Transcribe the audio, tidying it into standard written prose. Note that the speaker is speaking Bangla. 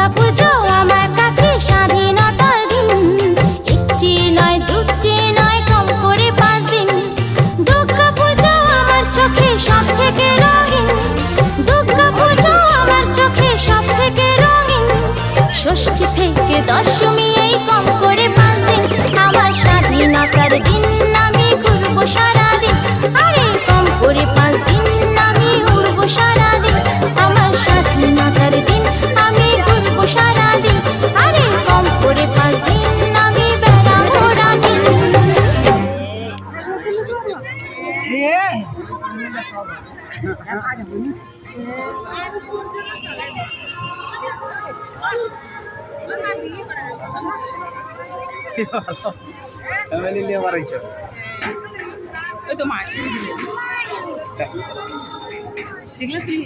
দুর্গা পুজো আমার কাছে স্বাধীনতার দিন। একটি নয় দুটি নয় কম করে 5 দিন। দুর্গা পুজো আমার চোখে সব থেকে রঙিন। দুর্গা পুজো আমার চোখে সব থেকে রঙিন। ষষ্ঠী থেকে দশমী এই কম করে 5 দিন। আমার স্বাধীনতার দিন, আমি ঘুরবো সারাদিন। আরে কম করে 5 দিন আমি ঘুরবো সারাদিন। আমার স্বাধীনতার দিন, আমি ঘুরবো সারাদিন। আরে কম করে 5 দিন আমি বেড়াবো রাদিন। ফ্যামিলি নিয়ে বাড়াইছো ওই তো মাছ শিখলে তুমি